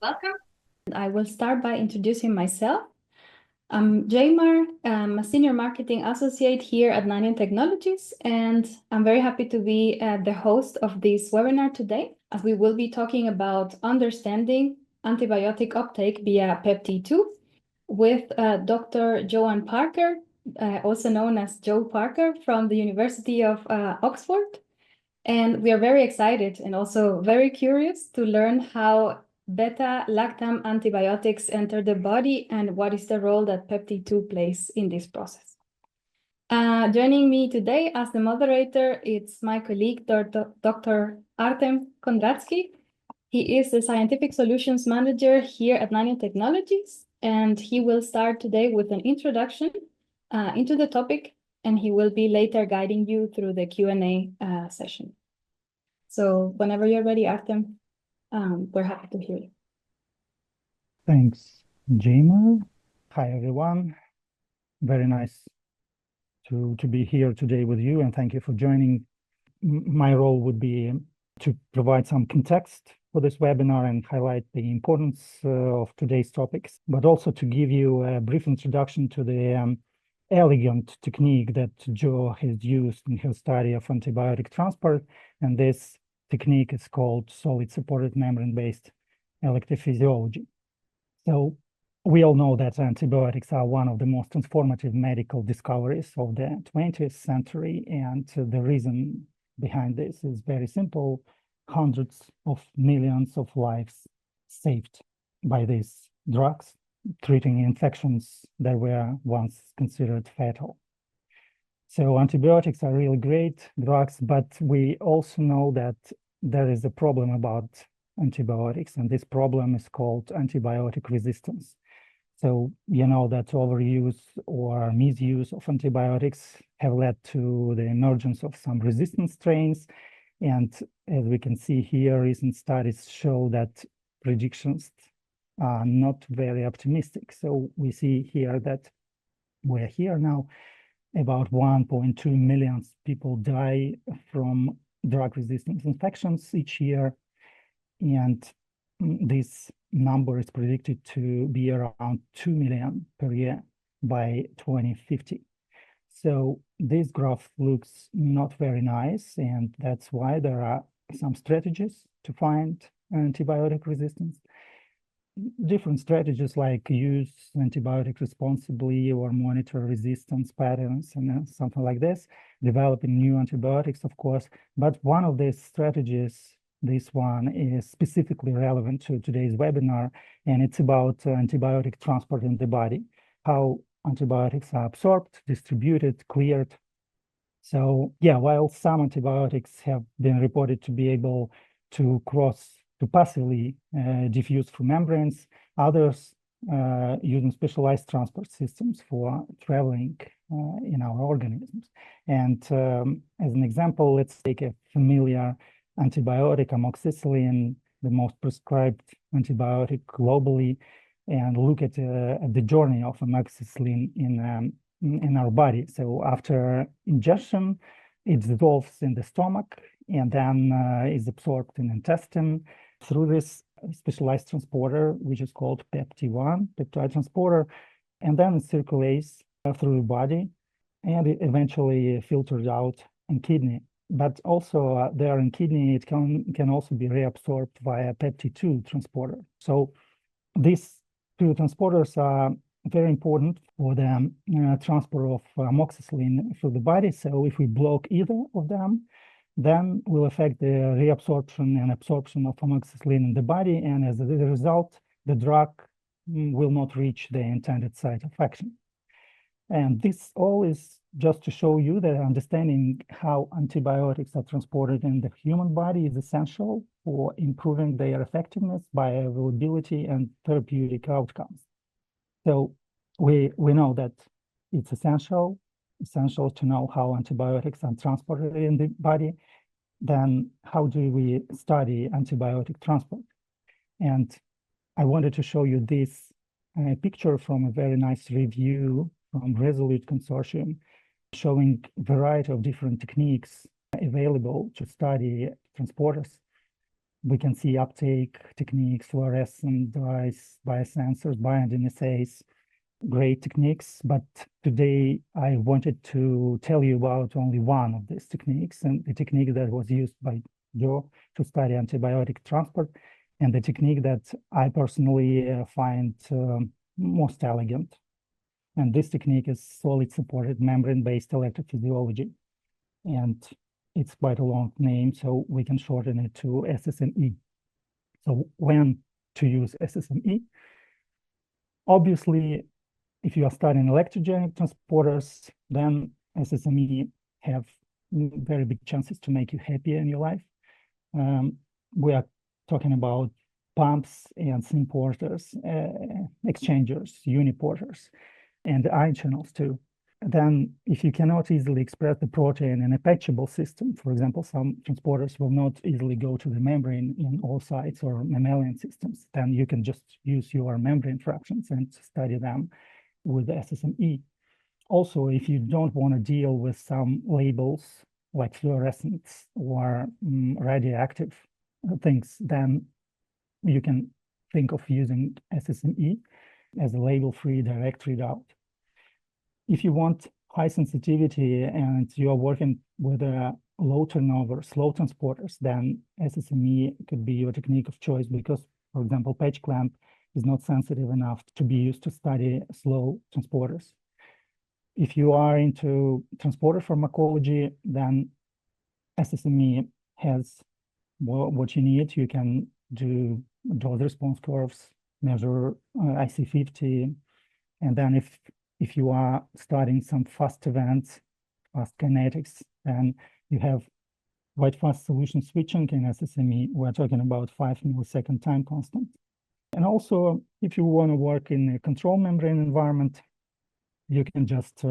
Welcome. I will start by introducing myself. I'm Jaymar. I'm a senior marketing associate here at Nanion Technologies, and I'm very happy to be the host of this webinar today, as we will be talking about understanding antibiotic uptake via PepT2 with Dr. Joanne Parker, also known as Joe Parker from the University of Oxford. And we are very excited and also very curious to learn how beta-lactam antibiotics enter the body and what is the role that PepT2 plays in this process. Joining me today as the moderator, it's my colleague, Dr. Artem Kondratsky. He is the Scientific Solutions Manager here at Nanion Technologies, and he will start today with an introduction into the topic, and he will be later guiding you through the Q&A session. So whenever you're ready, Artem, we're happy to hear you. Thanks, Jaymar. Hi, everyone. Very nice to be here today with you, and thank you for joining. My role would be to provide some context for this webinar and highlight the importance of today's topics, but also to give you a brief introduction to the elegant technique that Joe has used in his study of antibiotic transport. And this technique is called solid-supported membrane-based electrophysiology. So we all know that antibiotics are one of the most transformative medical discoveries of the 20th century. And the reason behind this is very simple. Hundreds of millions of lives saved by these drugs, treating infections that were once considered fatal. So antibiotics are really great drugs, but we also know that there is a problem about antibiotics, and this problem is called antibiotic resistance. So you know that overuse or misuse of antibiotics have led to the emergence of some resistant strains. And as we can see here, recent studies show that predictions are not very optimistic. So we see here that we're here now, about 1.2 million people die from drug-resistant infections each year. And this number is predicted to be around 2 million per year by 2050. So this graph looks not very nice, and that's why there are some strategies to find antibiotic resistance. Different strategies like use antibiotics responsibly or monitor resistance patterns and something like this, developing new antibiotics, of course. But one of these strategies, this one, is specifically relevant to today's webinar, and it's about antibiotic transport in the body, how antibiotics are absorbed, distributed, cleared. So yeah, while some antibiotics have been reported to be able to passively diffuse through membranes, others using specialized transport systems for traveling in our organisms. And as an example, let's take a familiar antibiotic, amoxicillin, the most prescribed antibiotic globally, and look at the journey of amoxicillin in our body. So after ingestion, it dissolves in the stomach and then is absorbed in intestine through this specialized transporter, which is called PepT1, peptide transporter, and then it circulates through the body, and it eventually filters out in kidney. But also there in kidney, it can also be reabsorbed via PepT2 transporter. So these two transporters are very important for the transport of amoxicillin through the body. So if we block either of them, then we'll affect the reabsorption and absorption of amoxicillin in the body. And as a result, the drug will not reach the intended site of action. And this all is just to show you that understanding how antibiotics are transported in the human body is essential for improving their effectiveness, bioavailability, and therapeutic outcomes. So we know that it's essential to know how antibiotics are transported in the body. Then how do we study antibiotic transport? And I wanted to show you this picture from a very nice review from Resolute Consortium, showing a variety of different techniques available to study transporters. We can see uptake techniques, fluorescent dyes, biosensors, binding assays, great techniques. But today I wanted to tell you about only one of these techniques, and the technique that was used by Joe to study antibiotic transport, and the technique that I personally find most elegant. And this technique is solid supported membrane-based electrophysiology. And it's quite a long name, so we can shorten it to SSME. So when to use SSME? Obviously, if you are studying electrogenic transporters, then SSME have very big chances to make you happier in your life. We are talking about pumps and symporters, exchangers, uniporters, and ion channels too. Then if you cannot easily express the protein in a patchable system, for example, some transporters will not easily go to the membrane in oocytes or mammalian systems, then you can just use your membrane fractions and study them with the SSME. Also, if you don't want to deal with some labels like fluorescents or radioactive things, then you can think of using SSME as a label-free direct readout. If you want high sensitivity and you are working with a low turnover, slow transporters, then SSME could be your technique of choice because, for example, patch clamp is not sensitive enough to be used to study slow transporters. If you are into transporter pharmacology, then SSME has what you need. You can do dose response curves, measure IC50, and then if you are studying some fast events, fast kinetics, then you have quite fast solution switching in SSME. We're talking about 5 millisecond time constant. And also, if you want to work in a control membrane environment, you can just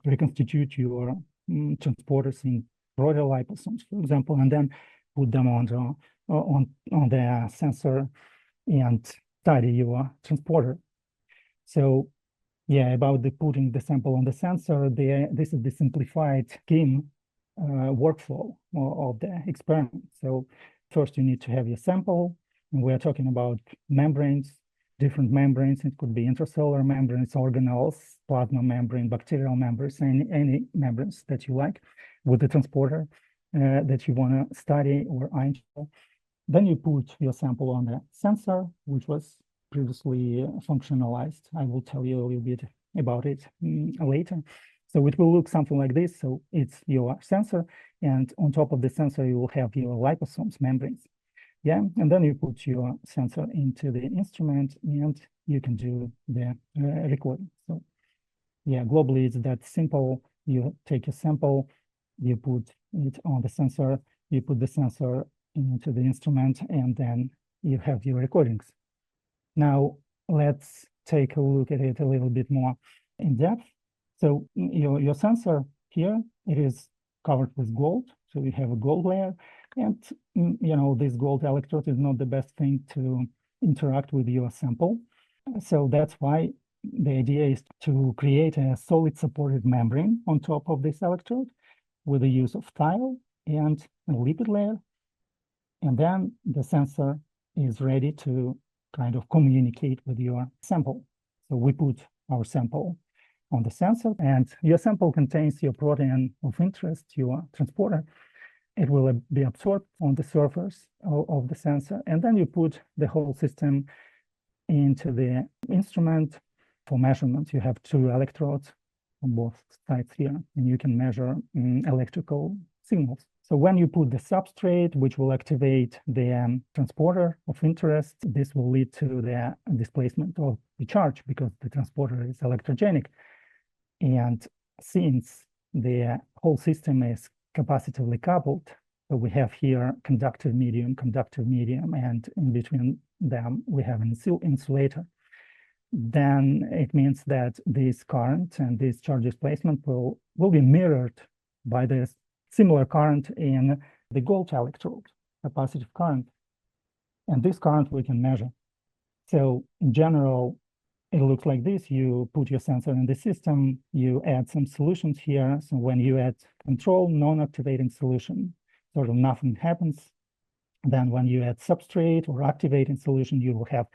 reconstitute your transporters in proto-liposomes, for example, and then put them on the sensor and study your transporter. So yeah, about the putting the sample on the sensor, this is the simplified scheme workflow of the experiment. So first you need to have your sample, and we're talking about membranes, different membranes. It could be intracellular membranes, organelles, plasma membrane, bacterial membranes, any membranes that you like with the transporter that you want to study or ion channel. Then you put your sample on the sensor, which was previously functionalized. I will tell you a little bit about it later. So it will look something like this. So it's your sensor, and on top of the sensor, you will have your liposomes membranes. Yeah, and then you put your sensor into the instrument, and you can do the recording. So yeah, globally, it's that simple. You take a sample, you put it on the sensor, you put the sensor into the instrument, and then you have your recordings. Now, let's take a look at it a little bit more in depth. So your sensor here, it is covered with gold. So you have a gold layer, and this gold electrode is not the best thing to interact with your sample. So that's why the idea is to create a solid supported membrane on top of this electrode with the use of thiol and a lipid layer. And then the sensor is ready to kind of communicate with your sample. So we put our sample on the sensor, and your sample contains your protein of interest, your transporter. It will be absorbed on the surface of the sensor, and then you put the whole system into the instrument for measurement. You have 2 electrodes on both sides here, and you can measure electrical signals. So when you put the substrate, which will activate the transporter of interest, this will lead to the displacement of the charge because the transporter is electrogenic. And since the whole system is capacitively coupled, so we have here conductive medium, and in between them we have an insulator. Then it means that this current and this charge displacement will be mirrored by this similar current in the gold electrode, capacitive current. And this current we can measure. So in general, it looks like this. You put your sensor in the system, you add some solutions here. So when you add control, non-activating solution, sort of nothing happens. Then when you add substrate or activating solution, you will have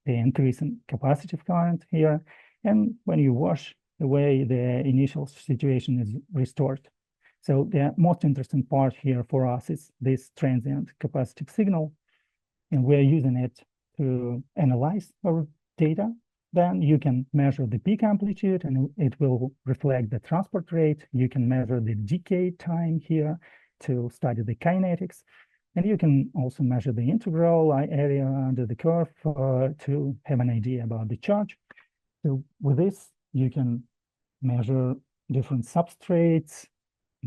the increase in capacitive current here. And when you wash away, the initial situation is restored. So the most interesting part here for us is this transient capacitive signal, and we're using it to analyze our data. Then you can measure the peak amplitude, and it will reflect the transport rate. You can measure the decay time here to study the kinetics. And you can also measure the integral area under the curve to have an idea about the charge. So with this, you can measure different substrates,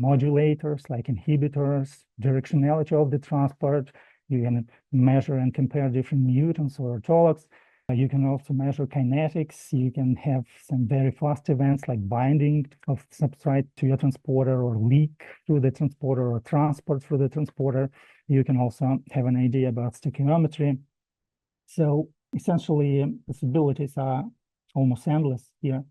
modulators like inhibitors, directionality of the transport. You can measure and compare different mutants or autologs. You can also measure kinetics. You can have some very fast events like binding of substrate to your transporter, or leak through the transporter, or transport through the transporter. You can also have an idea about stoichiometry. So essentially, possibilities are almost endless here.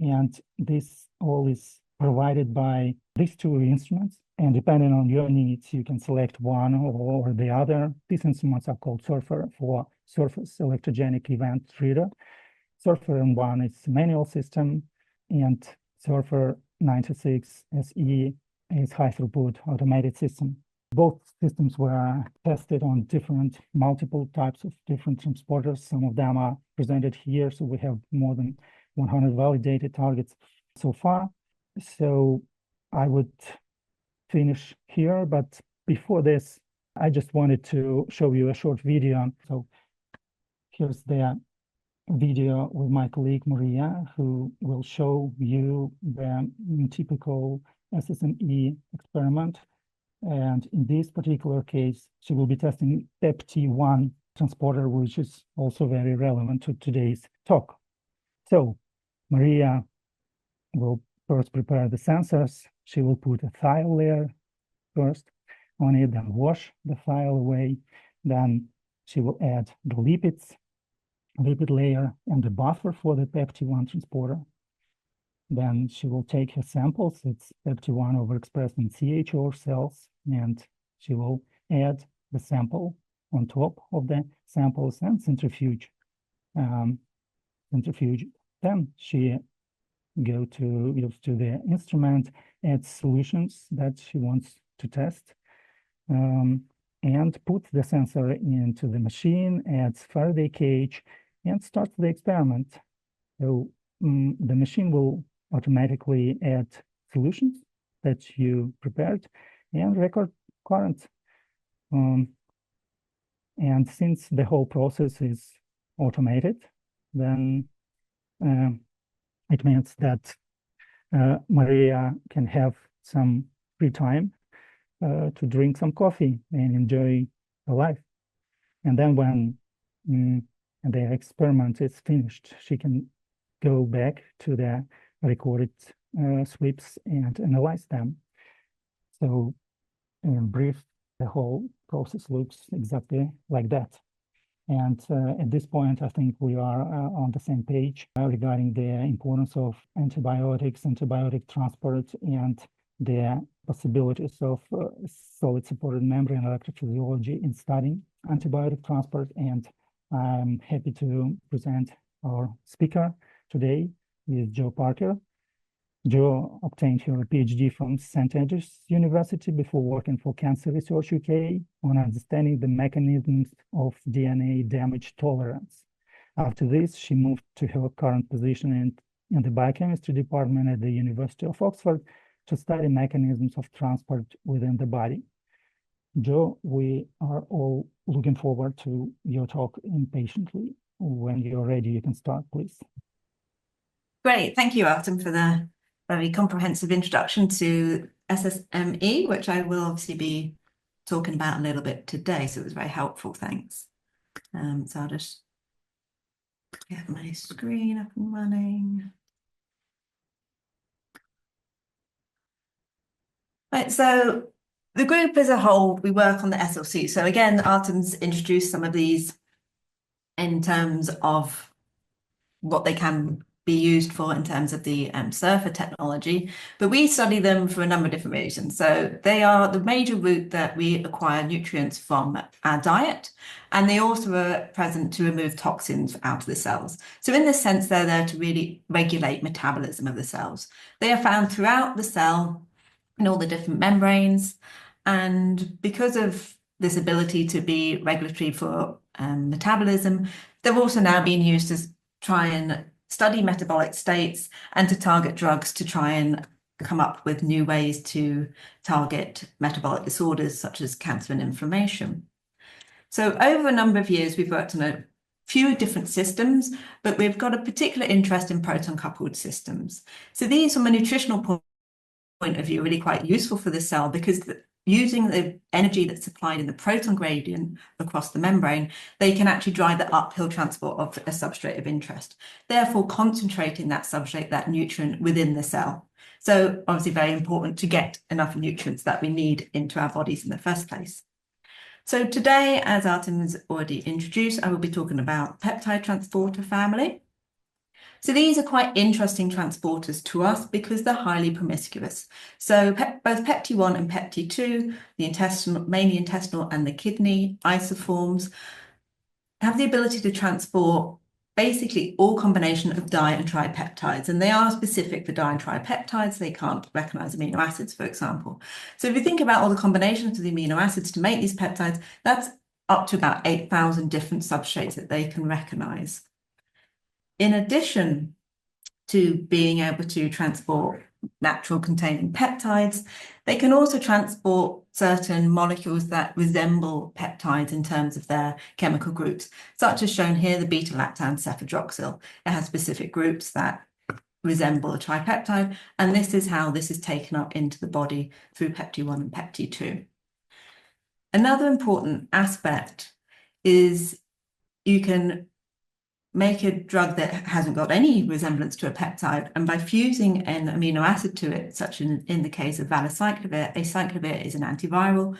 And this all is provided by these two instruments. And depending on your needs, you can select one or the other. These instruments are called SURFER for Surface Electrogenic Event Reader. SURFER M1 is a manual system, and SURFER 96 SE is high throughput automated system. Both systems were tested on multiple types of different transporters. Some of them are presented here, so we have more than 100 validated targets so far. So I would finish here, but before this, I just wanted to show you a short video. So here's the video with my colleague Maria, who will show you the typical SSME experiment. And in this particular case, she will be testing PepT1 transporter, which is also very relevant to today's talk. So Maria will first prepare the sensors. She will put a thiol layer first on it, then wash the thiol away. Then she will add the lipid layer and the buffer for the PepT1 transporter. Then she will take her samples. It's PepT1 overexpressed in CHO cells, and she will add the sample on top of the samples and centrifuge. Then she goes to the instrument, adds solutions that she wants to test, and puts the sensor into the machine, adds Faraday cage, and starts the experiment. So the machine will automatically add solutions that you prepared and record current. And since the whole process is automated, then it means that Maria can have some free time to drink some coffee and enjoy her life. And then when the experiment is finished, she can go back to the recorded sweeps and analyze them. So in brief, the whole process looks exactly like that. And at this point, I think we are on the same page regarding the importance of antibiotics, antibiotic transport, and the possibilities of solid-supported membrane electrophysiology in studying antibiotic transport. And I'm happy to present our speaker today, is Joe Parker. Joe obtained her PhD from St. Andrews University before working for Cancer Research UK on understanding the mechanisms of DNA damage tolerance. After this, she moved to her current position in the biochemistry department at the University of Oxford to study mechanisms of transport within the body. Joe, we are all looking forward to your talk impatiently. When you're ready, you can start, please. Great. Thank you, Artem, for the very comprehensive introduction to SSME, which I will obviously be talking about a little bit today. So it was very helpful. Thanks. So I'll just get my screen up and running. Right. So the group as a whole, we work on the SLC. So again, Artem's introduced some of these in terms of what they can be used for in terms of the surfer technology, but we study them for a number of different reasons. So they are the major route that we acquire nutrients from our diet, and they also are present to remove toxins out of the cells. So in this sense, they're there to really regulate metabolism of the cells. They are found throughout the cell in all the different membranes, and because of this ability to be regulatory for metabolism, they're also now being used to try and study metabolic states and to target drugs to try and come up with new ways to target metabolic disorders such as cancer and inflammation. So over a number of years, we've worked on a few different systems, but we've got a particular interest in proton-coupled systems. So these, from a nutritional point of view, are really quite useful for the cell because using the energy that's supplied in the proton gradient across the membrane, they can actually drive the uphill transport of a substrate of interest, therefore concentrating that substrate, that nutrient within the cell. So obviously very important to get enough nutrients that we need into our bodies in the first place. So today, as Artem has already introduced, I will be talking about peptide transporter family. So these are quite interesting transporters to us because they're highly promiscuous. So both PepT1 and PepT2, the intestinal, mainly intestinal and the kidney isoforms, have the ability to transport basically all combination of di and tripeptides, and they are specific for di and tripeptides. They can't recognize amino acids, for example. So if you think about all the combinations of the amino acids to make these peptides, that's up to about 8,000 different substrates that they can recognize. In addition to being able to transport natural containing peptides, they can also transport certain molecules that resemble peptides in terms of their chemical groups, such as shown here, the beta-lactam cephadroxyl. It has specific groups that resemble a tripeptide, and this is how this is taken up into the body through PepT1 and PepT2. Another important aspect is you can make a drug that hasn't got any resemblance to a peptide, and by fusing an amino acid to it, such in the case of valacyclovir, acyclovir is an antiviral.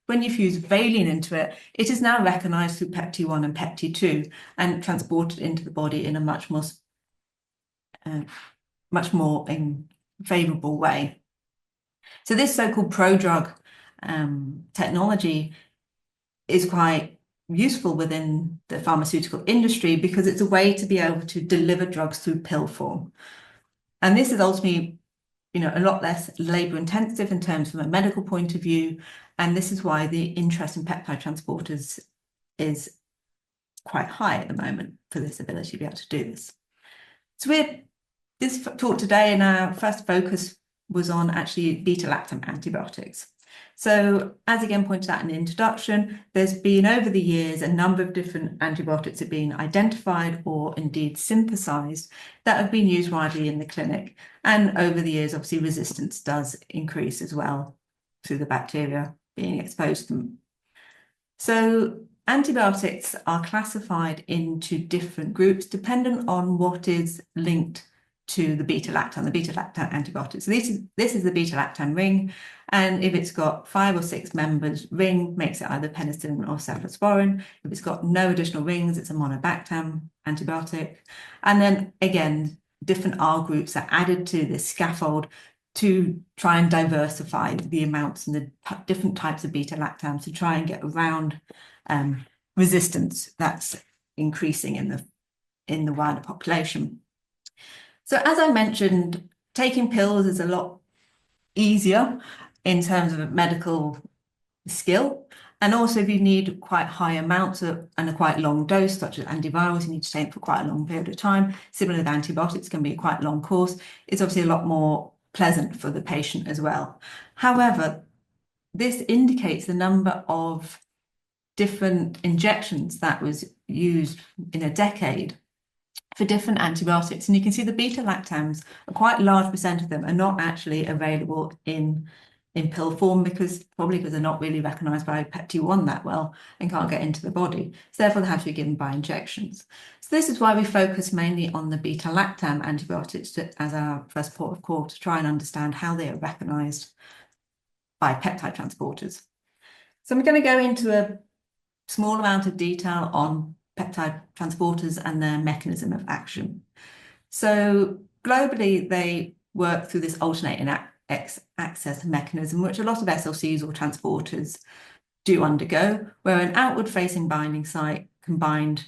When you fuse valine into it, it is now recognized through PepT1 and PepT2 and transported into the body in a much more favorable way. So this so-called prodrug technology is quite useful within the pharmaceutical industry because it's a way to be able to deliver drugs through pill form. And this is ultimately, a lot less labor intensive in terms from a medical point of view. And this is why the interest in peptide transporters is quite high at the moment for this ability to be able to do this. So this talk today, and our first focus was on actually beta-lactam antibiotics. So as again pointed out in the introduction, there's been over the years a number of different antibiotics that have been identified or indeed synthesized that have been used widely in the clinic. And over the years, obviously resistance does increase as well through the bacteria being exposed to them. So antibiotics are classified into different groups dependent on what is linked to the beta-lactam antibiotics. So this is the beta-lactam ring, and if it's got 5 or 6 members, ring makes it either penicillin or cephalosporin. If it's got no additional rings, it's a monobactam antibiotic. And then again, different R groups are added to this scaffold to try and diversify the amounts and the different types of beta-lactams to try and get around resistance that's increasing in the wider population. So as I mentioned, taking pills is a lot easier in terms of a medical skill. And also if you need quite high amounts and a quite long dose, such as antivirals, you need to take for quite a long period of time. Similar with antibiotics, can be a quite long course. It's obviously a lot more pleasant for the patient as well. However, this indicates the number of different injections that was used in a decade for different antibiotics. And you can see the beta-lactams, a quite large percent of them are not actually available in pill form probably because they're not really recognized by PepT1 that well and can't get into the body. So therefore they have to be given by injections. So this is why we focus mainly on the beta-lactam antibiotics as our first port of call to try and understand how they are recognized by peptide transporters. So I'm going to go into a small amount of detail on peptide transporters and their mechanism of action. So globally, they work through this alternating access mechanism, which a lot of SLCs or transporters do undergo, where an outward-facing binding site combined,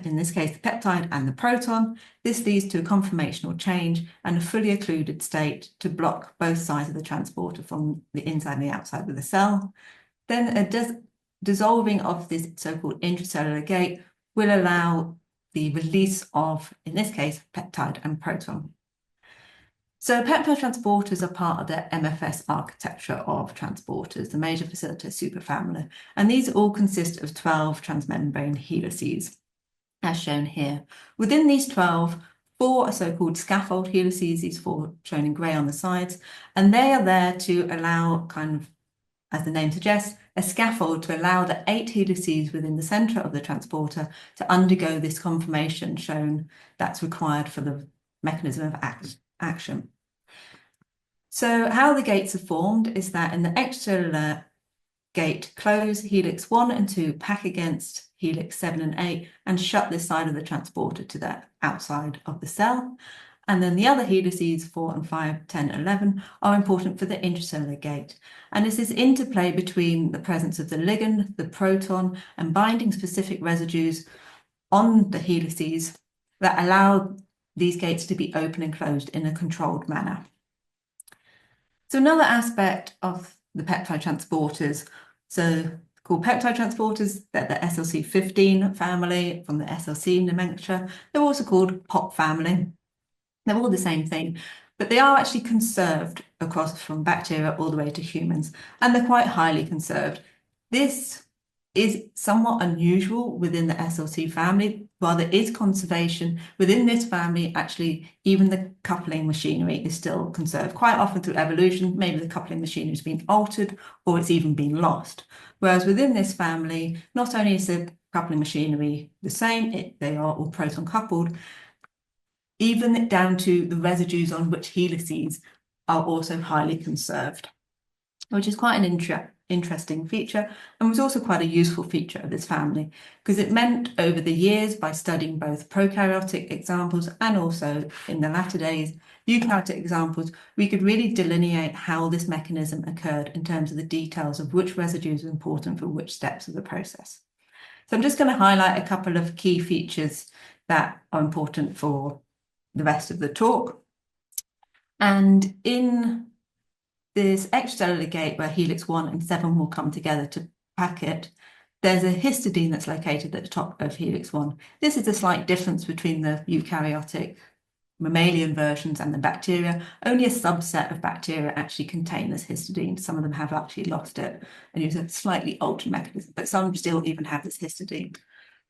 in this case, the peptide and the proton. This leads to a conformational change and a fully occluded state to block both sides of the transporter from the inside and the outside of the cell. Then a dissolving of this so-called intracellular gate will allow the release of, in this case, peptide and proton. So peptide transporters are part of the MFS architecture of transporters, the major facilitator superfamily, and these all consist of 12 transmembrane helices, as shown here. Within these 12, 4 are so-called scaffold helices, these 4 shown in grey on the sides, and they are there to allow, kind of, as the name suggests, a scaffold to allow the 8 helices within the centre of the transporter to undergo this conformation shown that's required for the mechanism of action. So how the gates are formed is that in the extracellular gate close, helix 1 and 2 pack against helix 7 and 8 and shut this side of the transporter to the outside of the cell. And then the other helices 4 and 5, 10, 11 are important for the intracellular gate. And it's this interplay between the presence of the ligand, the proton, and binding specific residues on the helices that allow these gates to be open and closed in a controlled manner. So another aspect of the peptide transporters, so called peptide transporters, they're the SLC15 family from the SLC nomenclature. They're also called POP family. They're all the same thing, but they are actually conserved across from bacteria all the way to humans, and they're quite highly conserved. This is somewhat unusual within the SLC family. While there is conservation within this family, actually, even the coupling machinery is still conserved. Quite often through evolution, maybe the coupling machinery has been altered or it's even been lost. Whereas within this family, not only is the coupling machinery the same, they are all proton-coupled, even down to the residues on which helices are also highly conserved, which is quite an interesting feature and was also quite a useful feature of this family, because it meant over the years, by studying both prokaryotic examples and also in the latter days eukaryotic examples, we could really delineate how this mechanism occurred in terms of the details of which residues are important for which steps of the process. So I'm just going to highlight a couple of key features that are important for the rest of the talk. And in this extracellular gate where helix 1 and 7 will come together to pack it, there's a histidine that's located at the top of helix 1. This is a slight difference between the eukaryotic mammalian versions and the bacteria. Only a subset of bacteria actually contain this histidine. Some of them have actually lost it and use a slightly altered mechanism, but some still even have this histidine.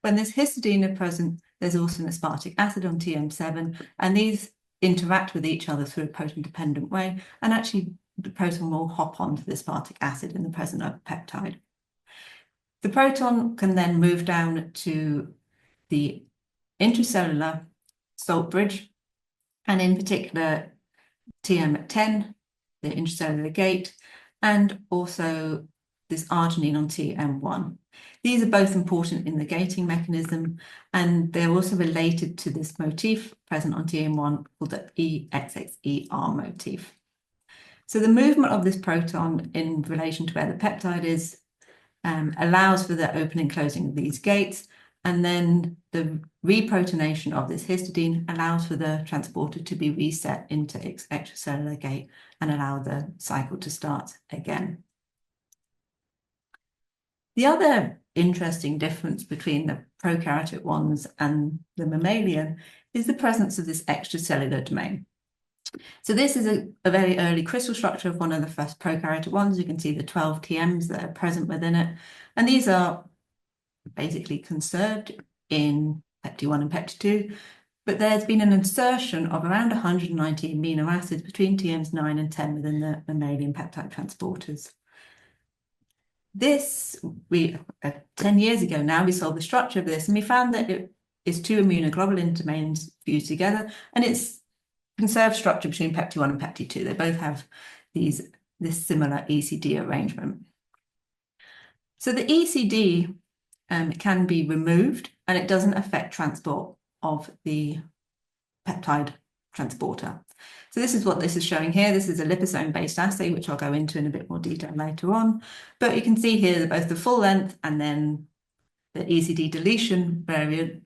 When this histidine is present, there's also an aspartic acid on TM7, and these interact with each other through a proton-dependent way, and actually the proton will hop onto the aspartic acid in the presence of peptide. The proton can then move down to the intracellular salt bridge, and in particular TM10, the intracellular gate, and also this arginine on TM1. These are both important in the gating mechanism, and they're also related to this motif present on TM1 called the EXXER motif. So the movement of this proton in relation to where the peptide is allows for the opening and closing of these gates, and then the reprotonation of this histidine allows for the transporter to be reset into its extracellular gate and allow the cycle to start again. The other interesting difference between the prokaryotic ones and the mammalian is the presence of this extracellular domain. So this is a very early crystal structure of one of the first prokaryotic ones. You can see the 12 TMs that are present within it. And these are basically conserved in PepT1 and PepT2, but there's been an insertion of around 190 amino acids between TMs 9 and 10 within the mammalian peptide transporters. This, 10 years ago now, we solved the structure of this, and we found that it is 2 immunoglobulin domains fused together, and it's conserved structure between PepT1 and PepT2. They both have this similar ECD arrangement. So the ECD can be removed, and it doesn't affect transport of the peptide transporter. So this is what this is showing here. This is a liposome-based assay, which I'll go into in a bit more detail later on. But you can see here that both the full length and then the ECD deletion variant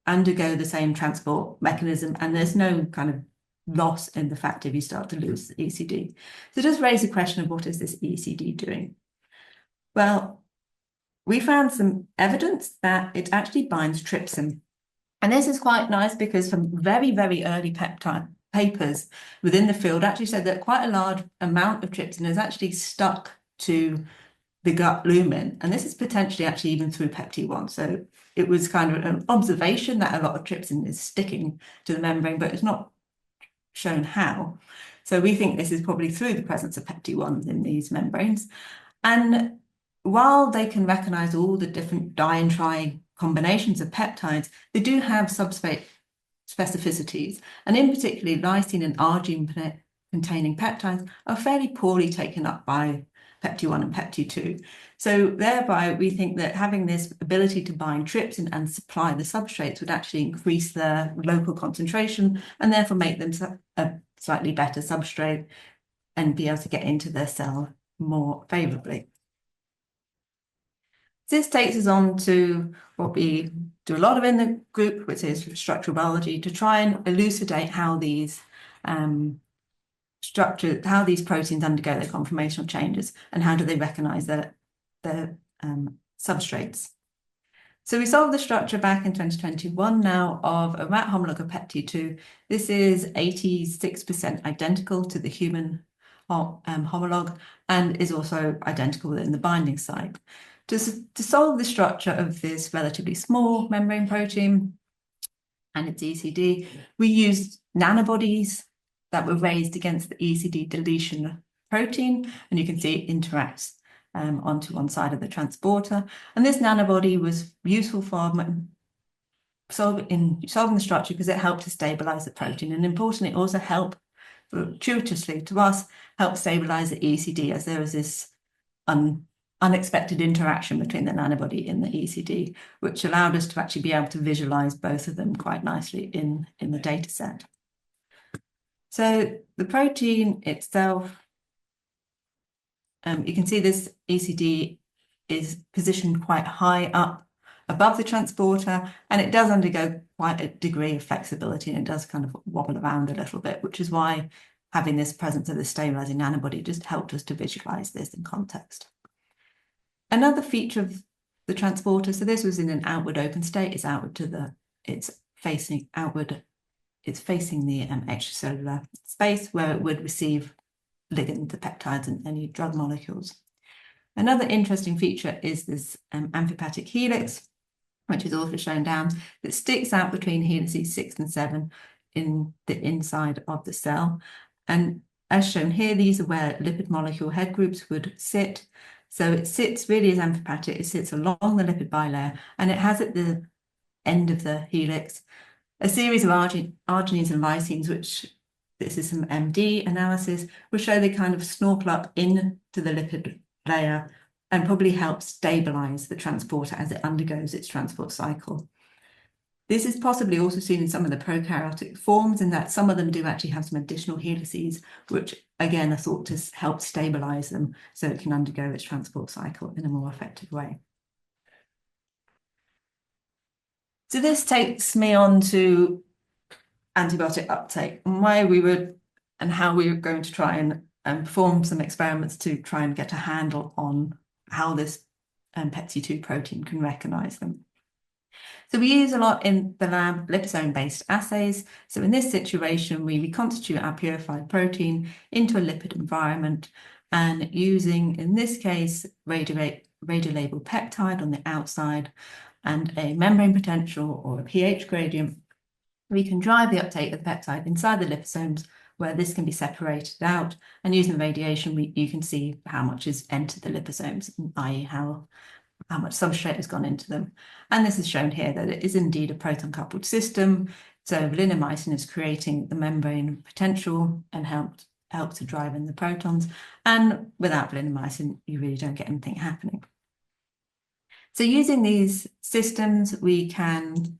undergo the same transport mechanism, and there's no kind of loss in the fact if you start to lose the ECD. So it does raise the question of what is this ECD doing? Well, we found some evidence that it actually binds trypsin. And this is quite nice because some very, very early peptide papers within the field actually said that quite a large amount of trypsin is actually stuck to the gut lumen. And this is potentially actually even through PepT1. So it was kind of an observation that a lot of trypsin is sticking to the membrane, but it's not shown how. So we think this is probably through the presence of PepT1 in these membranes. And while they can recognize all the different di and tri combinations of peptides, they do have substrate specificities. And in particular, lysine and arginine containing peptides are fairly poorly taken up by PepT1 and PepT2. So thereby, we think that having this ability to bind trypsin and supply the substrates would actually increase their local concentration and therefore make them a slightly better substrate and be able to get into their cell more favorably. This takes us on to what we do a lot of in the group, which is structural biology, to try and elucidate how these how these proteins undergo their conformational changes and how do they recognize their substrates. So we solved the structure back in 2021 now of a rat homolog of PepT2. This is 86% identical to the human homolog and is also identical in the binding site. To solve the structure of this relatively small membrane protein and its ECD, we used nanobodies that were raised against the ECD deletion protein, and you can see it interacts onto one side of the transporter. And this nanobody was useful for solving the structure because it helped to stabilize the protein, and importantly, it also helped, fortuitously to us, help stabilize the ECD, as there was this unexpected interaction between the nanobody and the ECD, which allowed us to actually be able to visualize both of them quite nicely in the data set. So the protein itself, you can see this ECD is positioned quite high up above the transporter, and it does undergo quite a degree of flexibility, and it does kind of wobble around a little bit, which is why having this presence of the stabilizing nanobody just helped us to visualize this in context. Another feature of the transporter, so this was in an outward open state, it's facing outward, it's facing the extracellular space where it would receive ligands, the peptides, and any drug molecules. Another interesting feature is this amphipathic helix, which is also shown down, that sticks out between helices 6 and 7 in the inside of the cell. And as shown here, these are where lipid molecule head groups would sit. So it sits really as amphipathic, it sits along the lipid bilayer, and it has at the end of the helix a series of arginines and lysines, which this is some MD analysis, will show they kind of snorkel up into the lipid layer and probably help stabilize the transporter as it undergoes its transport cycle. This is possibly also seen in some of the prokaryotic forms, in that some of them do actually have some additional helices, which again are thought to help stabilize them so it can undergo its transport cycle in a more effective way. So this takes me on to antibiotic uptake and how we were going to try and perform some experiments to try and get a handle on how this PepT2 protein can recognize them. So we use a lot in the lab liposome-based assays. So in this situation, we reconstitute our purified protein into a lipid environment, and using, in this case, radiolabeled peptide on the outside and a membrane potential or a pH gradient, we can drive the uptake of the peptide inside the liposomes, where this can be separated out, and using radiation, you can see how much has entered the liposomes, i.e. how much substrate has gone into them. And this is shown here that it is indeed a proton-coupled system. So linomycin is creating the membrane potential and help to drive in the protons. And without linomycin, you really don't get anything happening. So using these systems, we can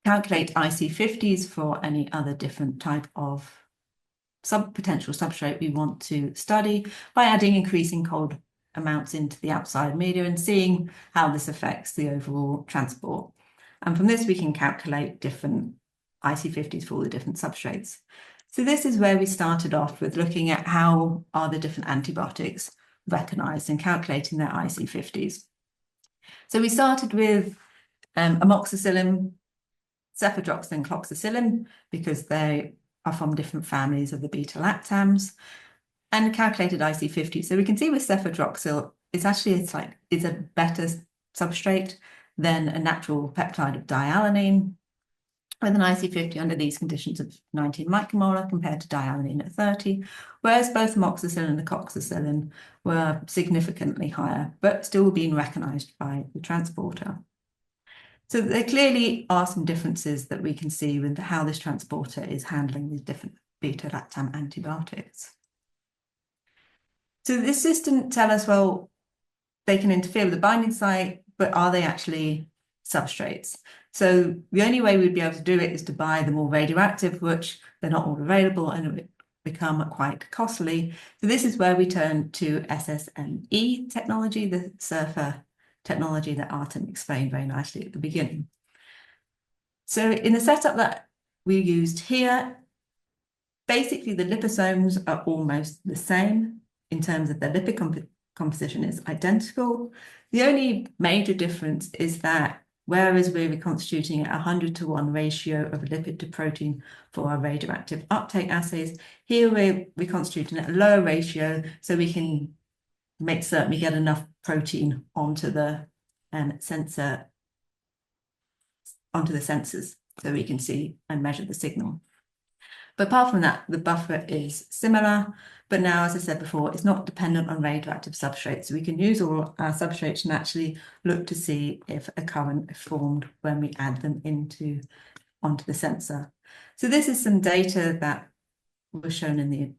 calculate IC50s for any other different type of potential substrate we want to study by adding increasing cold amounts into the outside media and seeing how this affects the overall transport. And from this, we can calculate different IC50s for all the different substrates. So this is where we started off with looking at how are the different antibiotics recognized and calculating their IC50s. So we started with amoxicillin, cefadroxilin, cloxacillin, because they are from different families of the beta-lactams, and calculated IC50. So we can see with cefadroxil, it's a better substrate than a natural peptide of dialanine, with an IC50 under these conditions of 19 micromolar compared to dialanine at 30, whereas both amoxicillin and cloxacillin were significantly higher, but still being recognized by the transporter. So there clearly are some differences that we can see with how this transporter is handling these different beta-lactam antibiotics. So this system tell us, well, they can interfere with the binding site, but are they actually substrates? So the only way we'd be able to do it is to buy the more radioactive, which they're not all available and it would become quite costly. So this is where we turn to SSME technology, the surfer technology that Artem explained very nicely at the beginning. So in the setup that we used here, basically the liposomes are almost the same in terms of their lipid composition is identical. The only major difference is that whereas we're reconstituting at 100:1 ratio of lipid to protein for our radioactive uptake assays, here we're reconstituting at a lower ratio so we can make certain we get enough protein onto the sensors so we can see and measure the signal. But apart from that, the buffer is similar, but now, as I said before, it's not dependent on radioactive substrates. So we can use all our substrates and actually look to see if a current is formed when we add them onto the sensor. So this is some data that was shown in the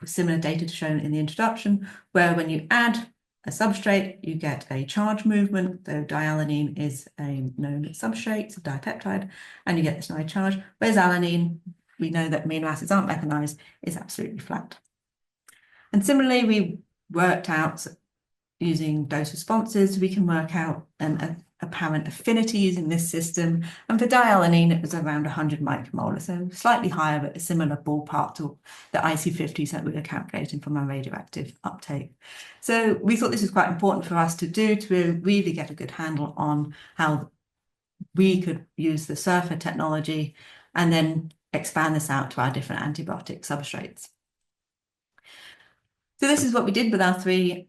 similar data shown in the introduction, where when you add a substrate, you get a charge movement, though dialanine is a known substrate, it's a dipeptide, and you get this nice charge, whereas alanine, we know that amino acids aren't mechanized, is absolutely flat. And similarly, we worked out using dose responses, we can work out apparent affinities in this system. And for dialanine, it was around 100 micromolar, so slightly higher, but a similar ballpark to the IC50s that we were calculating from our radioactive uptake. So we thought this was quite important for us to do to really get a good handle on how we could use the surfer technology and then expand this out to our different antibiotic substrates. So this is what we did with our three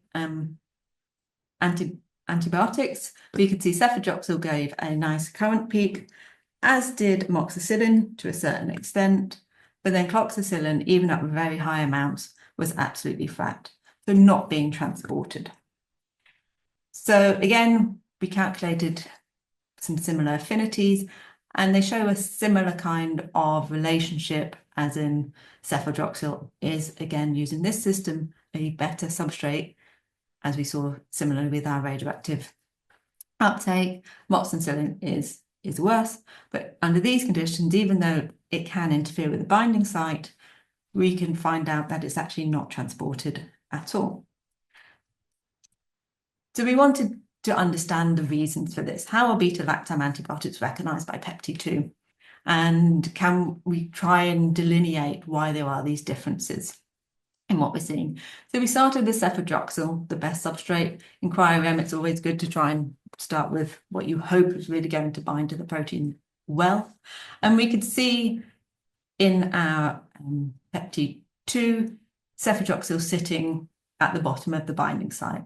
antibiotics. We could see cefadroxil gave a nice current peak, as did amoxicillin to a certain extent, but then cloxacillin, even at very high amounts, was absolutely flat, so not being transported. So again, we calculated some similar affinities, and they show a similar kind of relationship, as in cefadroxil is, again, using this system, a better substrate, as we saw similarly with our radioactive uptake. Amoxicillin is worse, but under these conditions, even though it can interfere with the binding site, we can find out that it's actually not transported at all. So we wanted to understand the reasons for this. How are beta-lactam antibiotics recognized by PepT2? And can we try and delineate why there are these differences in what we're seeing? So we started with cefadroxil, the best substrate. In cryo-EM, it's always good to try and start with what you hope is really going to bind to the protein well. And we could see in our PepT2, cefadroxil sitting at the bottom of the binding site.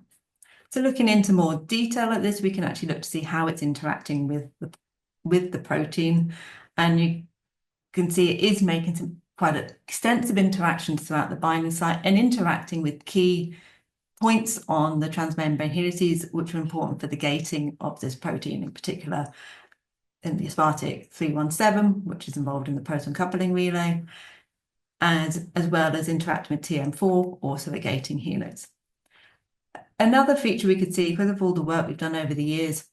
So looking into more detail at this, we can actually look to see how it's interacting with the protein. And you can see it is making some quite extensive interactions throughout the binding site and interacting with key points on the transmembrane helices, which are important for the gating of this protein, in particular in the aspartic 317, which is involved in the proton coupling relay, as well as interacting with TM4, also a gating helix. Another feature we could see, because of all the work we've done over the years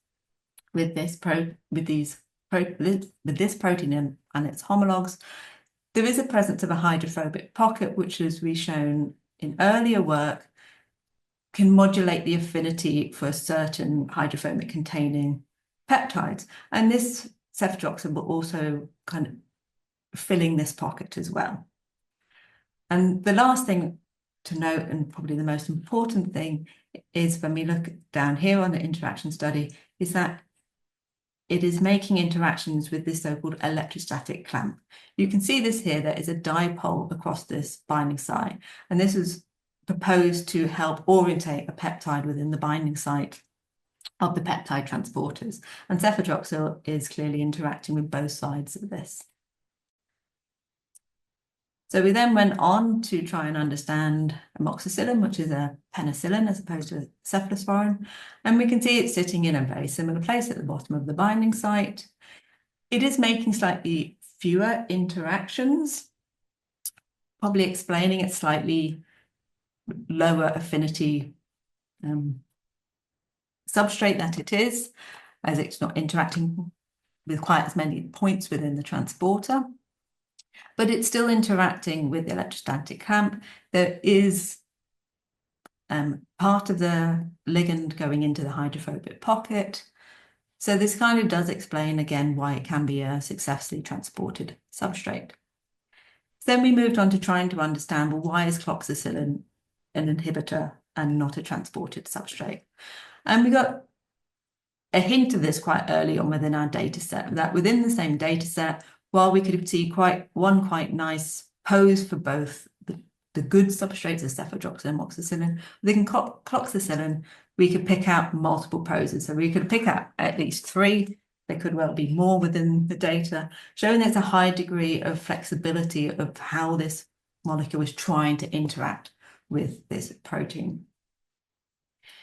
with these this protein and its homologs, there is a presence of a hydrophobic pocket, which, as we've shown in earlier work, can modulate the affinity for certain hydrophobic containing peptides. And this cefadroxil will also kind of filling this pocket as well. And the last thing to note, and probably the most important thing, is when we look down here on the interaction study, is that it is making interactions with this so-called electrostatic clamp. You can see this here, there is a dipole across this binding site, and this is proposed to help orientate a peptide within the binding site of the peptide transporters. And cefadroxil is clearly interacting with both sides of this. So we then went on to try and understand amoxicillin, which is a penicillin as opposed to a cephalosporin. And we can see it's sitting in a very similar place at the bottom of the binding site. It is making slightly fewer interactions, probably explaining its slightly lower affinity substrate that it is, as it's not interacting with quite as many points within the transporter. But it's still interacting with the electrostatic clamp. There is part of the ligand going into the hydrophobic pocket. So this kind of does explain again why it can be a successfully transported substrate. Then we moved on to trying to understand, well, why is cloxacillin an inhibitor and not a transported substrate? And we got a hint of this quite early on within our data set, that within the same data set, while we could see quite nice pose for both the good substrates of cefadroxil and amoxicillin, within cloxacillin, we could pick out multiple poses. So we could pick out at least 3. There could well be more within the data, showing there's a high degree of flexibility of how this molecule is trying to interact with this protein.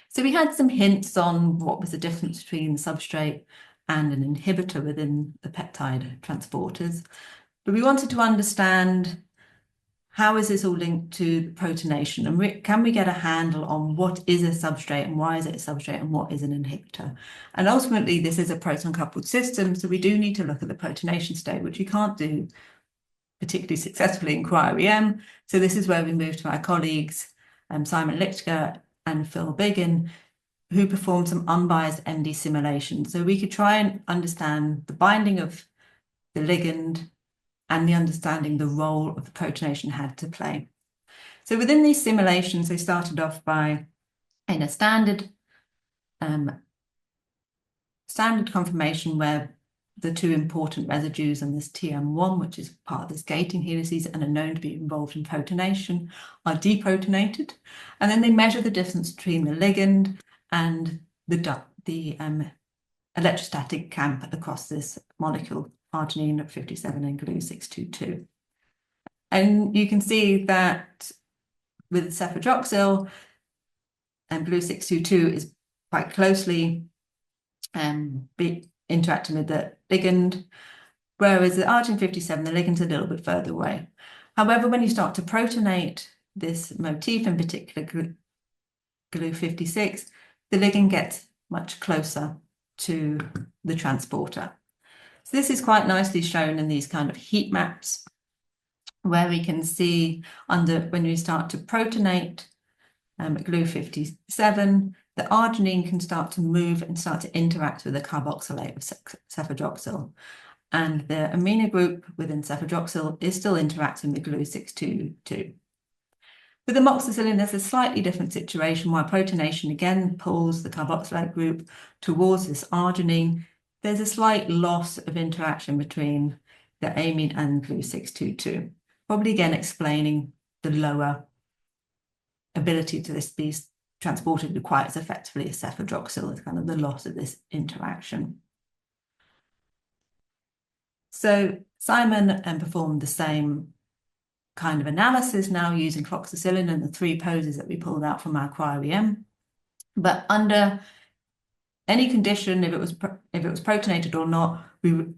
So we had some hints on what was the difference between the substrate and an inhibitor within the peptide transporters. But we wanted to understand, how is this all linked to protonation? And can we get a handle on what is a substrate and why is it a substrate and what is an inhibitor? And ultimately, this is a proton-coupled system, so we do need to look at the protonation state, which we can't do particularly successfully in cryo-EM. So this is where we move to our colleagues, Simon Lichtger and Phil Biggin, who performed some unbiased MD simulations. So we could try and understand the binding of the ligand and the understanding the role of the protonation had to play. So within these simulations, they started off by in a standard conformation where the 2 important residues and this TM1, which is part of this gating helices and are known to be involved in protonation, are deprotonated. And then they measure the distance between the ligand and the electrostatic clamp across this molecule, arginine 57 and glue 622. And you can see that with cefadroxil, and glue 622 is quite closely interacting with the ligand, whereas the arginine 57, the ligand's a little bit further away. However, when you start to protonate this motif, in particular glue 56, the ligand gets much closer to the transporter. So this is quite nicely shown in these kind of heat maps, where we can see when we start to protonate glue 57, the arginine can start to move and start to interact with the carboxylate of cefadroxil. And the amino group within cefadroxil is still interacting with glue 622. With amoxicillin, there's a slightly different situation where protonation again pulls the carboxylate group towards this arginine. There's a slight loss of interaction between the amine and glue 622, probably again explaining the lower ability to this be transported quite as effectively as cefadroxil, is kind of the loss of this interaction. So Simon performed the same kind of analysis now using cloxacillin and the 3 poses that we pulled out from our cryo-EM. But under any condition, if it was protonated or not,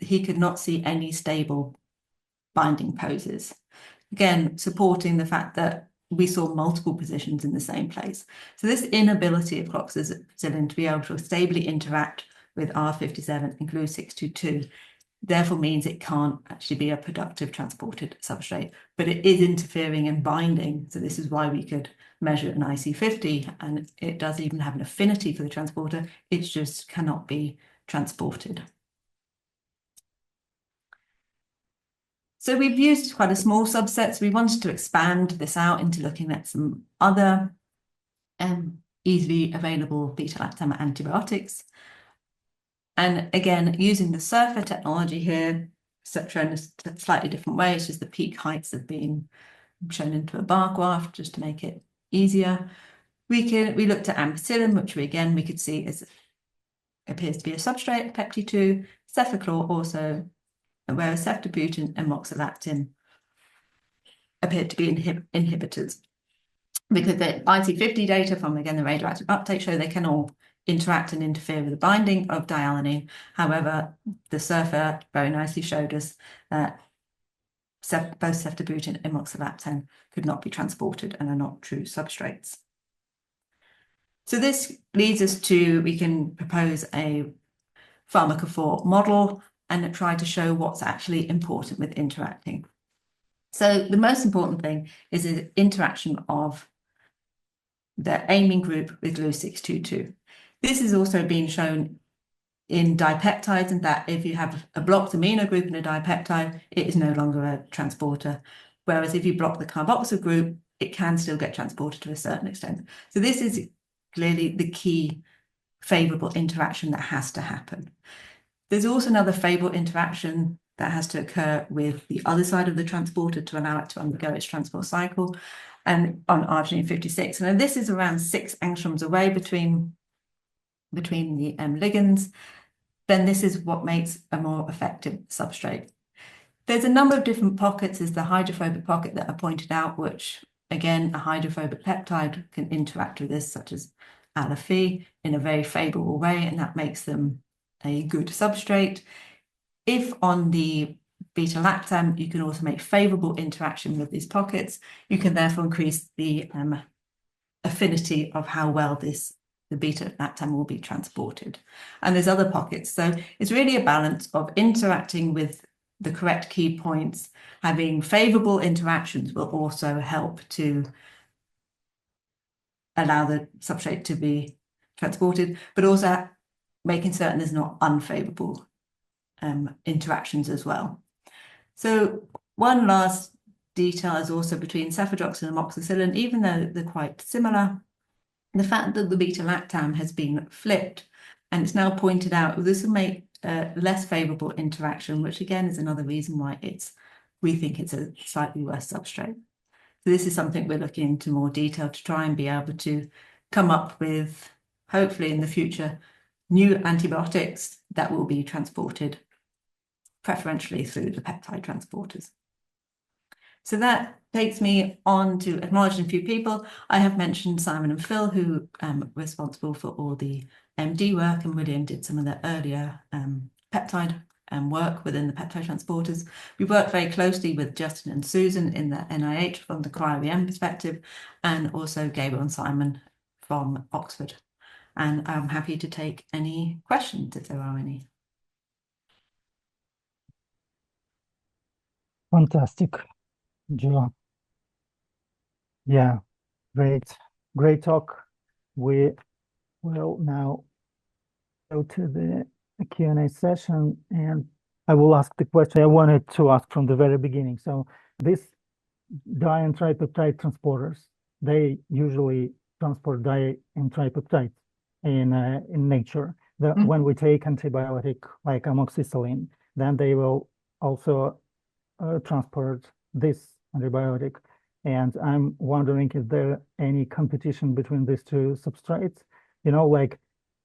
he could not see any stable binding poses. Again, supporting the fact that we saw multiple positions in the same place. So this inability of cloxacillin to be able to stably interact with R57 and glue 622 therefore means it can't actually be a productive transported substrate, but it is interfering and binding. So this is why we could measure an IC50, and it does even have an affinity for the transporter. It just cannot be transported. So we've used quite a small subset. So we wanted to expand this out into looking at some other easily available beta-lactam antibiotics. And again, using the surfer technology here, shown in a slightly different way. It's just the peak heights have been shown into a bar graph just to make it easier. We looked at ampicillin, which we could see appears to be a substrate, PepT2, cefaclor also, whereas ceftabutin and moxilactin appeared to be inhibitors. Because the IC50 data from, again, the radioactive uptake show they can all interact and interfere with the binding of dialanine. However, the surfer very nicely showed us that both ceftabutin and moxilactin could not be transported and are not true substrates. So this leads us to, we can propose a pharmacophore model and try to show what's actually important with interacting. So the most important thing is the interaction of the amine group with Lu622. This has also been shown in dipeptides, and that if you have a blocked amino group in a dipeptide, it is no longer a transporter. Whereas if you block the carboxyl group, it can still get transported to a certain extent. So this is clearly the key favorable interaction that has to happen. There's also another favorable interaction that has to occur with the other side of the transporter to allow it to undergo its transport cycle, and on arginine 56. And this is around 6 angstroms away between the ligands. Then this is what makes a more effective substrate. There's a number of different pockets. There's the hydrophobic pocket that are pointed out, which again, a hydrophobic peptide can interact with this, such as aliphae, in a very favorable way, and that makes them a good substrate. If on the beta-lactam, you can also make favorable interaction with these pockets, you can therefore increase the affinity of how well the beta-lactam will be transported. And there's other pockets. So it's really a balance of interacting with the correct key points. Having favorable interactions will also help to allow the substrate to be transported, but also making certain there's not unfavorable interactions as well. So one last detail is also between cefadroxil and amoxicillin, even though they're quite similar, the fact that the beta-lactam has been flipped and it's now pointed out, this will make less favorable interaction, which again is another reason why we think it's a slightly worse substrate. So this is something we're looking into more detail to try and be able to come up with, hopefully in the future, new antibiotics that will be transported preferentially through the peptide transporters. So that takes me on to acknowledging a few people. I have mentioned Simon and Phil, who are responsible for all the MD work, and William did some of the earlier peptide work within the peptide transporters. We work very closely with Justin and Susan in the NIH from the cryo-EM perspective, and also Gabriel and Simon from Oxford. And I'm happy to take any questions if there are any. Fantastic, Joe. Yeah, great talk. We will now go to the Q&A session, and I will ask the question I wanted to ask from the very beginning. So these di and tripeptide transporters, they usually transport di and tripeptides in nature. When we take antibiotic like amoxicillin, then they will also transport this antibiotic. And I'm wondering, is there any competition between these two substrates? You know, like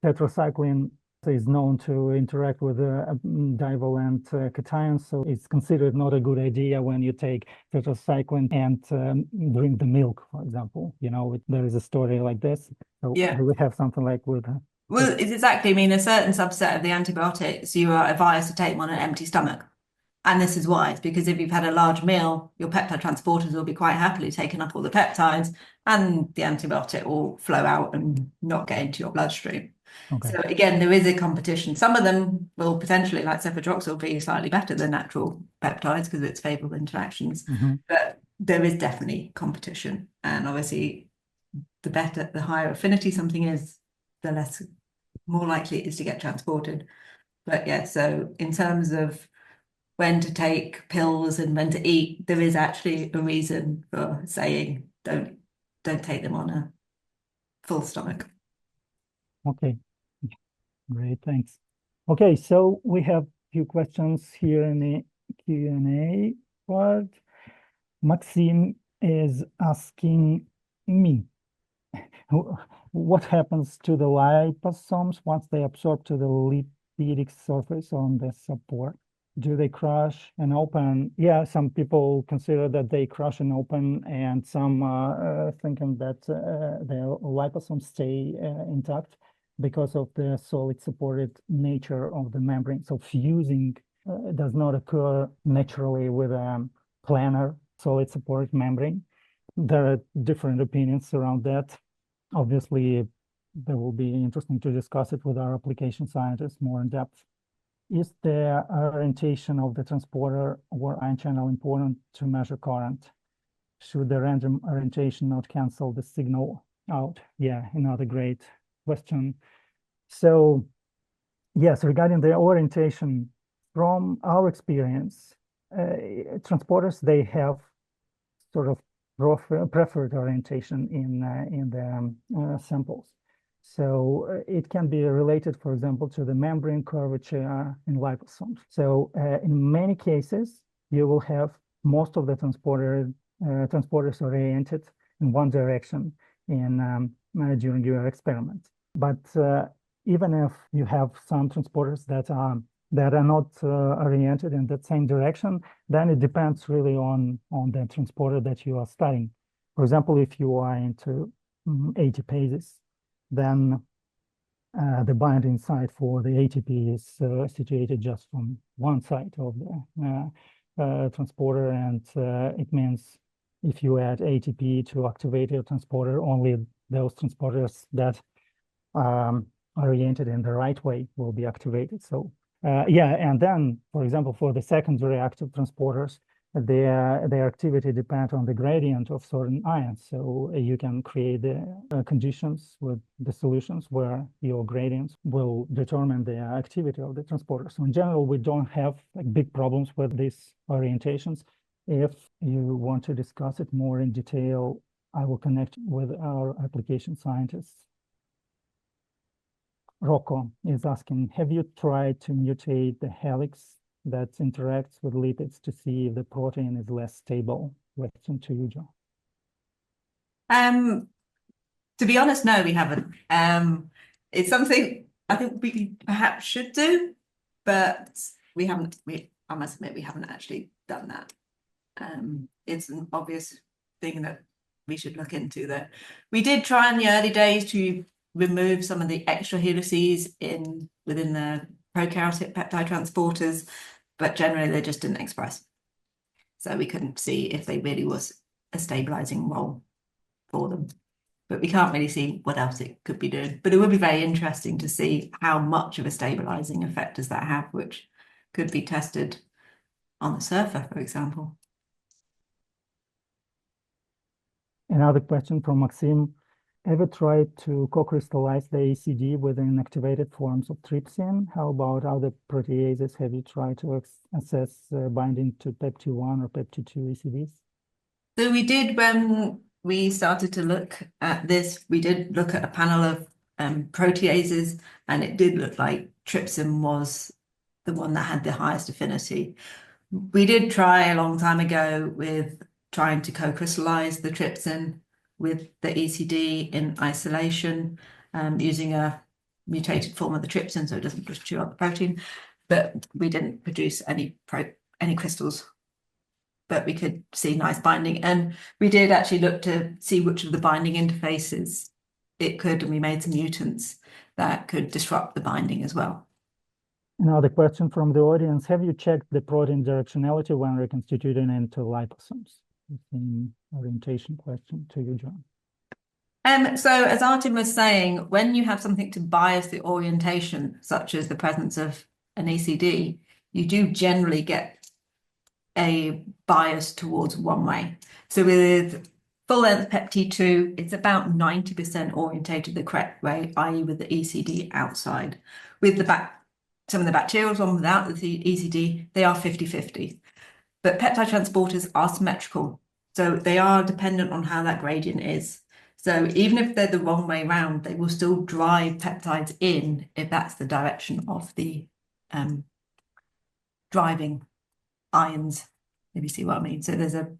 tetracycline is known to interact with divalent cations, so it's considered not a good idea when you take tetracycline and drink the milk, for example. You know, there is a story like this. So Yeah. do we have something like with? Well, it's exactly. I mean, a certain subset of the antibiotics you are advised to take them on an empty stomach. And this is why, it's because if you've had a large meal, your peptide transporters will be quite happily taking up all the peptides, and the antibiotic will flow out and not get into your bloodstream. Okay. So again, there is a competition. Some of them will potentially, like cefadroxil, be slightly better than natural peptides because of its favorable interactions. But there is definitely competition. And obviously, the higher affinity something is, the more likely it is to get transported. But yeah, so in terms of when to take pills and when to eat, there is actually a reason for saying don't take them on a full stomach. Okay. Great, thanks. Okay, so we have a few questions here in the Q&A part. Maxime is asking me, what happens to the liposomes once they absorb to the lipidic surface on the support? Do they crush and open? Yeah, some people consider that they crush and open, and some thinking that the liposomes stay intact because of the solid supported nature of the membrane. So fusing does not occur naturally with a planar solid supported membrane. There are different opinions around that. Obviously, that will be interesting to discuss it with our application scientists more in depth. Is the orientation of the transporter or ion channel important to measure current? Should the random orientation not cancel the signal out? Yeah, another great question. So yes, regarding the orientation, from our experience, transporters, they have sort of preferred orientation in the samples. So it can be related, for example, to the membrane curvature in liposomes. So in many cases, you will have most of the transporters oriented in one direction during your experiment. But even if you have some transporters that are not oriented in that same direction, then it depends really on the transporter that you are studying. For example, if you are into ATPases, then the binding site for the ATP is situated just from one side of the transporter, and it means if you add ATP to activate your transporter, only those transporters that are oriented in the right way will be activated. So yeah, and then, for example, for the secondary active transporters, their activity depends on the gradient of certain ions. So you can create the conditions with the solutions where your gradients will determine the activity of the transporter. So in general, we don't have like big problems with these orientations. If you want to discuss it more in detail, I will connect with our application scientists. Rocco is asking, have you tried to mutate the helix that interacts with lipids to see if the protein is less stable? Question to you, John. To be honest, no, we haven't. It's something I think we perhaps should do, but we haven't. I must admit, we haven't actually done that. It's an obvious thing that we should look into. That we did try in the early days to remove some of the extra helices within the prokaryotic peptide transporters, but generally they just didn't express. So we couldn't see if they really was a stabilizing role for them. But we can't really see what else it could be doing. But it would be very interesting to see how much of a stabilizing effect does that have, which could be tested on the surfer, for example. Another question from Maxime. Ever tried to co-crystallize the ACD with inactivated forms of trypsin? How about other proteases? Have you tried to assess binding to PepT1 or PepT2 ACDs? So we did, when we started to look at this, we did look at a panel of proteases, and it did look like trypsin was the one that had the highest affinity. We did try a long time ago with trying to co-crystallize the trypsin with the ECD in isolation, using a mutated form of the trypsin so it doesn't just chew up the protein, but we didn't produce any crystals. But we could see nice binding, and we did actually look to see which of the binding interfaces it could, and we made some mutants that could disrupt the binding as well. Another question from the audience: have you checked the protein directionality when reconstituting into liposomes? The same orientation question to you, John. So as Artem was saying, when you have something to bias the orientation, such as the presence of an ECD, you do generally get a bias towards one way. So with full-length PepT2, it's about 90% orientated the correct way, i.e. with the ECD outside. With some of the bacterial one without the ECD, they are 50-50. But peptide transporters are symmetrical, so they are dependent on how that gradient is. So even if they're the wrong way round, they will still drive peptides in if that's the direction of the driving ions, if you see what I mean. So there's a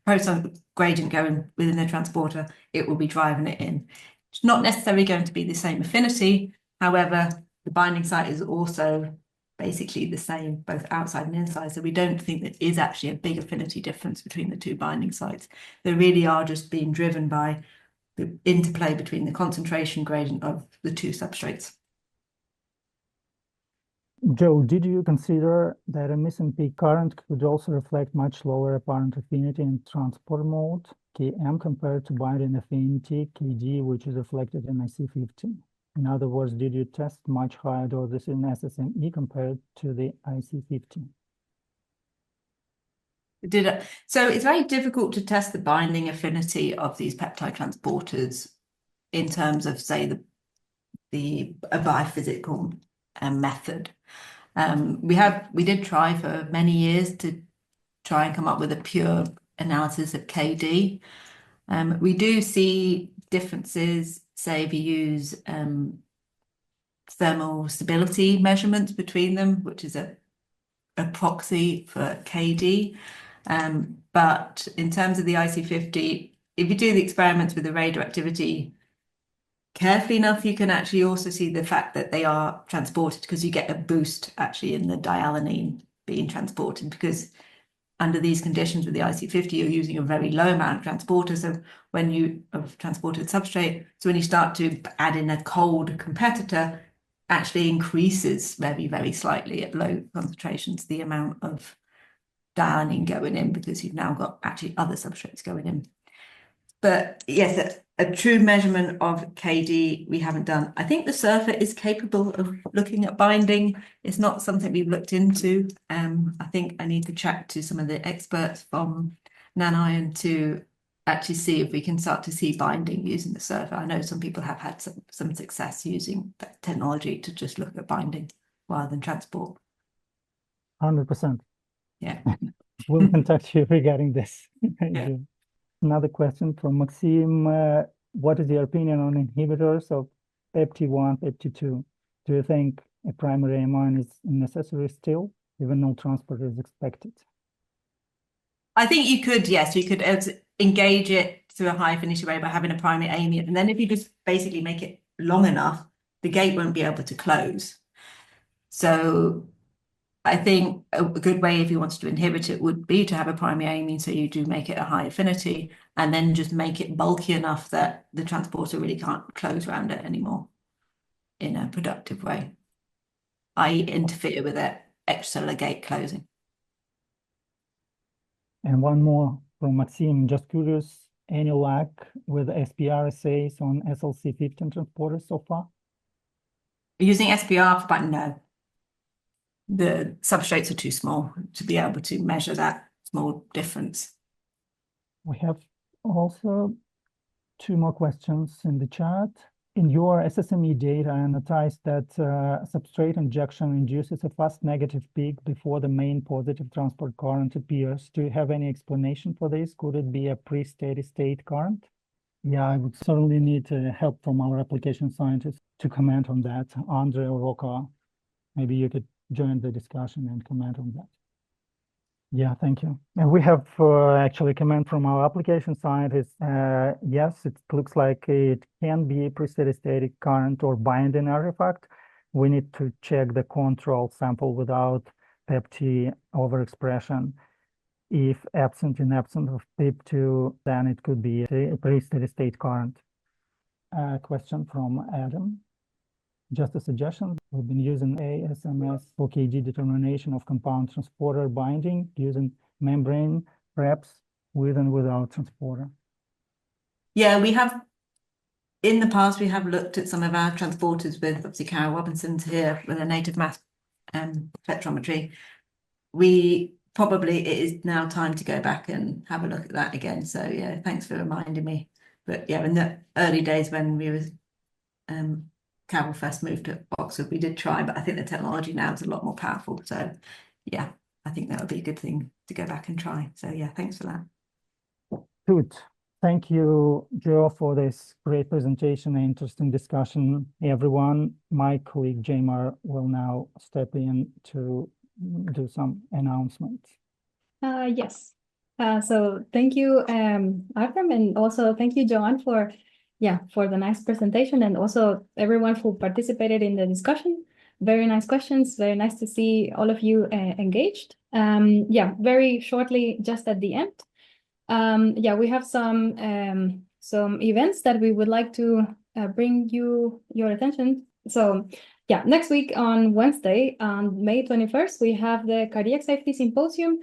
proton gradient going within the transporter, it will be driving it in. It's not necessarily going to be the same affinity. However, the binding site is also basically the same, both outside and inside. So we don't think there is actually a big affinity difference between the two binding sites. They really are just being driven by the interplay between the concentration gradient of the two substrates. Joe, did you consider that a missing peak current could also reflect much lower apparent affinity in transport mode, Km, compared to binding affinity, Kd, which is reflected in IC50? In other words, did you test much higher doses in SSME compared to the IC50? So it's very difficult to test the binding affinity of these peptide transporters in terms of, say, a biophysical method. We did try for many years to try and come up with a pure analysis of KD. We do see differences, say, if you use thermal stability measurements between them, which is a proxy for KD. But in terms of the IC50, if you do the experiments with the radioactivity carefully enough, you can actually also see the fact that they are transported, because you get a boost actually in the dialanine being transported, because under these conditions with the IC50, you're using a very low amount of transporter. So when you have transported substrate, so when you start to add in a cold competitor, actually increases very, very slightly at low concentrations the amount of dialanine going in, because you've now got actually other substrates going in. But yes, a true measurement of KD we haven't done. I think the surfer is capable of looking at binding. It's not something we've looked into. I think I need to chat to some of the experts from Nanion to actually see if we can start to see binding using the surfer. I know some people have had some success using that technology to just look at binding rather than transport. 100%. Yeah. We'll contact you regarding this. Yeah. Another question from Maxime. What is your opinion on inhibitors of PepT1, PepT2? Do you think a primary amine is necessary still, even though transport is expected? I think you could, yes, you could engage it through a high affinity way by having a primary amine. And then if you just basically make it long enough, the gate won't be able to close. So I think a good way, if you wanted to inhibit it, would be to have a primary amine, so you do make it a high affinity, and then just make it bulky enough that the transporter really can't close around it anymore in a productive way, i.e. interfere with that extracellular gate closing. And one more from Maxime, just curious, any luck with SPR assays on SLC15 transporters so far? Using SPR, but no. The substrates are too small to be able to measure that small difference. We have also 2 more questions in the chat. In your SSME data, I noticed that substrate injection induces a fast negative peak before the main positive transport current appears. Do you have any explanation for this? Could it be a pre-steady state current? Yeah, I would certainly need help from our application scientists to comment on that. Andre or Roka, maybe you could join the discussion and comment on that. Yeah, thank you. And we have actually comment from our application scientists. Yes, it looks like it can be a pre-steady state current or binding artifact. We need to check the control sample without PepT overexpression. If absent of PEP2, then it could be a pre-steady state current. Question from Adam. just a suggestion. We've been using ASMS for kg determination of compound transporter binding using membrane preps with and without transporter. Yeah, we have, in the past, we have looked at some of our transporters with obviously Carol Robinson's here with a native mass spectrometry. It is now time to go back and have a look at that again. So yeah, thanks for reminding me. But yeah, in the early days when we was Carol first moved to Oxford, we did try, but I think the technology now is a lot more powerful. So yeah, I think that would be a good thing to go back and try. So yeah, thanks for that. Good. Thank you, Joe, for this great presentation and interesting discussion, everyone. My colleague Jamar will now step in to do some announcements. Yes. So thank you, Artem, and also thank you, Joanne, for the nice presentation, and also everyone who participated in the discussion. Very nice questions. Very nice to see all of you engaged. Very shortly, just at the end. We have some events that we would like to bring your attention. So next week on Wednesday, on May 21st, we have the Cardiac Safety Symposium.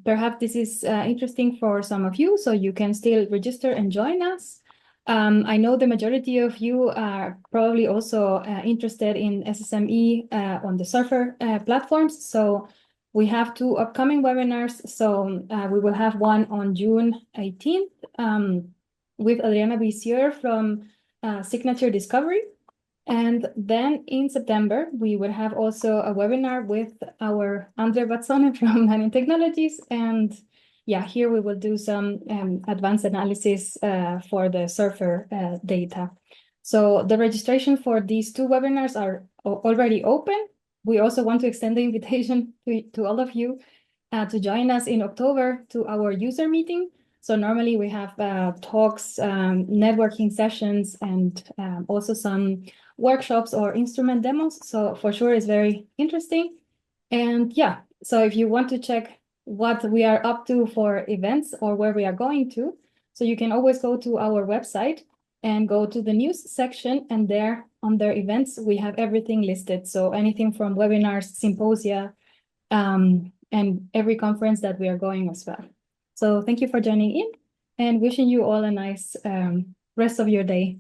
Perhaps this is interesting for some of you, so you can still register and join us. I know the majority of you are probably also interested in SSME on the Surfer platforms. So we have 2 upcoming webinars. So we will have one on June 18th with Adriana Visier from Signature Discovery. And then in September, we will have also a webinar with our Andre Bazzone from Nanotechnologies. And here we will do some advanced analysis for the Surfer data. So the registration for these 2 webinars are already open. We also want to extend the invitation to all of you to join us in October to our user meeting. So normally we have talks, networking sessions, and also some workshops or instrument demos. So for sure it's very interesting. And so if you want to check what we are up to for events or where we are going to, so you can always go to our website and go to the news section, and there under events, we have everything listed. So anything from webinars, symposia, and every conference that we are going as well. So thank you for joining in, and wishing you all a nice rest of your day.